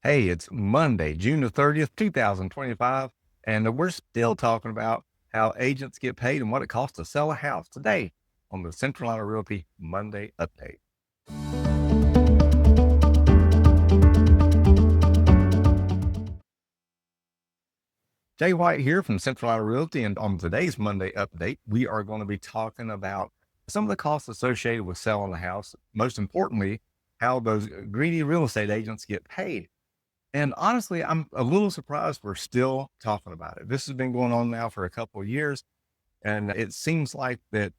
Hey, it's Monday, June the 30th, 2025, and we're still talking about how agents get paid and what it costs to sell a house today on the Central Iowa Realty Monday Update. Jay White here from Central Iowa Realty, and on today's Monday Update, we are going to be talking about some of the costs associated with selling a house. Most importantly, how those greedy real estate agents get paid. And honestly, I'm a little surprised we're still talking about it. This has been going on now for a couple of years. And it seems like that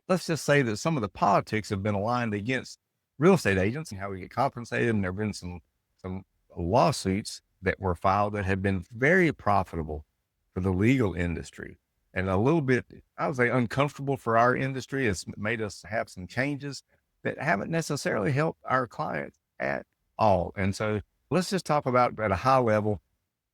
let's just say that some of the politics have been aligned against real estate agents and how we get compensated. And there have been some lawsuits that were filed that have been very profitable for the legal industry and a little bit, I would say, uncomfortable for our industry. It's made us have some changes that haven't necessarily helped our clients at all. And so let's just talk about at a high level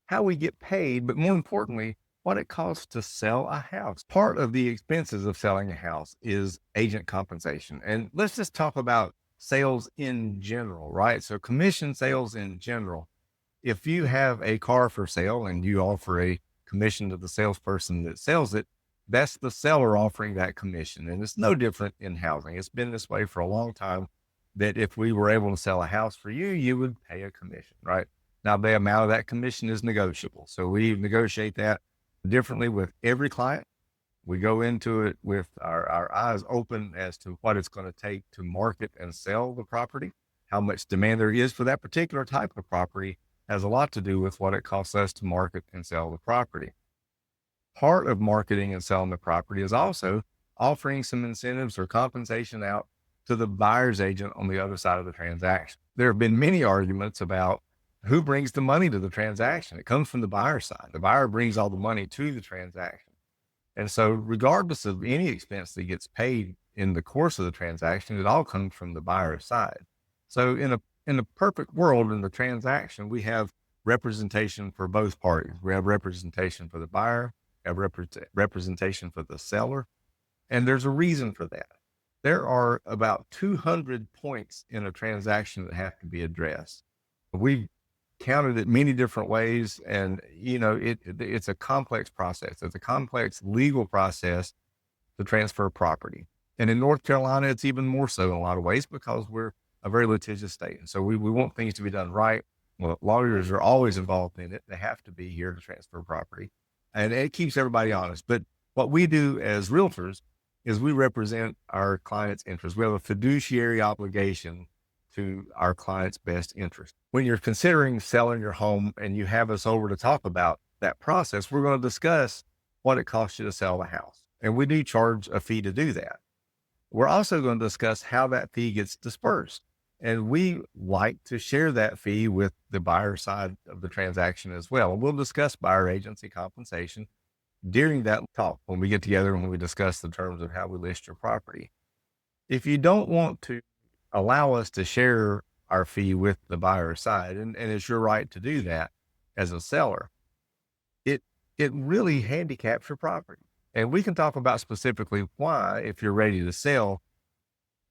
how we get paid, but more importantly, what it costs to sell a house. Part of the expenses of selling a house is agent compensation. And let's just talk about sales in general, right? So commission sales in general. If you have a car for sale and you offer a commission to the salesperson that sells it, that's the seller offering that commission. And it's no different in housing. It's been this way for a long time that if we were able to sell a house for you, you would pay a commission, right? Now, the amount of that commission is negotiable. So we negotiate that differently with every client. We go into it with our eyes open as to what it's going to take to market and sell the property. How much demand there is for that particular type of property has a lot to do with what it costs us to market and sell the property. Part of marketing and selling the property is also offering some incentives or compensation out to the buyer's agent on the other side of the transaction. There have been many arguments about who brings the money to the transaction. It comes from the buyer's side. The buyer brings all the money to the transaction. And so regardless of any expense that gets paid in the course of the transaction, it all comes from the buyer's side. So in a perfect world in the transaction, we have representation for both parties. We have representation for the buyer, we have representation for the seller, and there's a reason for that. There are about 200 points in a transaction that have to be addressed. We've counted it many different ways, and it's a complex process. It's a complex legal process to transfer property. And in North Carolina, it's even more so in a lot of ways because we're a very litigious state. And so we want things to be done right. Well, lawyers are always involved in it. They have to be here to transfer property, and it keeps everybody honest. But what we do as realtors is we represent our client's interests. We have a fiduciary obligation to our client's best interest. When you're considering selling your home and you have us over to talk about that process, we're going to discuss what it costs you to sell the house. And we do charge a fee to do that. We're also going to discuss how that fee gets dispersed. And we like to share that fee with the buyer side of the transaction as well. And we'll discuss buyer agency compensation during that talk when we get together and when we discuss the terms of how we list your property. If you don't want to allow us to share our fee with the buyer side, and it's your right to do that as a seller, it really handicaps your property. And we can talk about specifically why, if you're ready to sell,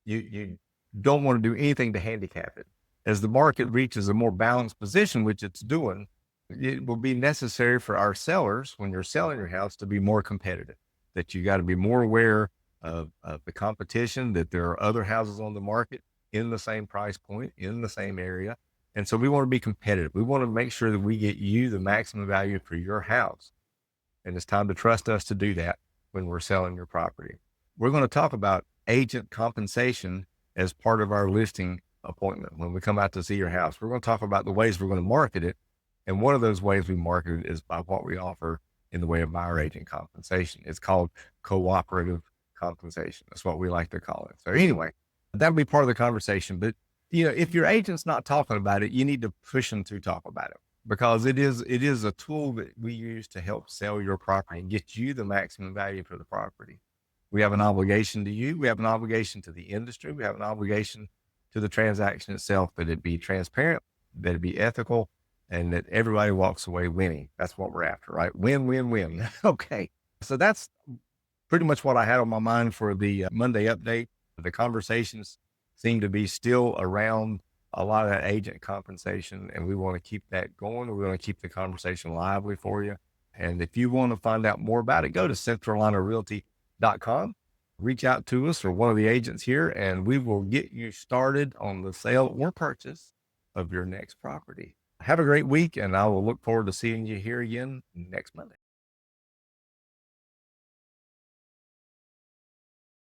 you don't want to do anything to handicap it. As the market reaches a more balanced position, which it's doing, it will be necessary for our sellers, when you're selling your house, to be more competitive, that you got to be more aware of the competition, that there are other houses on the market in the same price point, in the same area. And so we want to be competitive. We want to make sure that we get you the maximum value for your house. And it's time to trust us to do that when we're selling your property. We're going to talk about agent compensation as part of our listing appointment. When we come out to see your house, we're going to talk about the ways we're going to market it. And one of those ways we market it is by what we offer in the way of buyer agent compensation. It's called cooperative compensation. That's what we like to call it. So anyway, that'll be part of the conversation. But if your agent's not talking about it, you need to push them to talk about it, because it is a tool that we use to help sell your property and get you the maximum value for the property. We have an obligation to you. We have an obligation to the industry. We have an obligation to the transaction itself, that it be transparent, that it be ethical, and that everybody walks away winning. That's what we're after, right? Win, win, win. Okay. So that's pretty much what I had on my mind for the Monday update. The conversations seem to be still around a lot of that agent compensation, and we want to keep that going. We want to keep the conversation lively for you. And if you want to find out more about it, go to centralinarealty.com. Reach out to us or one of the agents here, and we will get you started on the sale or purchase of your next property. Have a great week, and I will look forward to seeing you here again next Monday.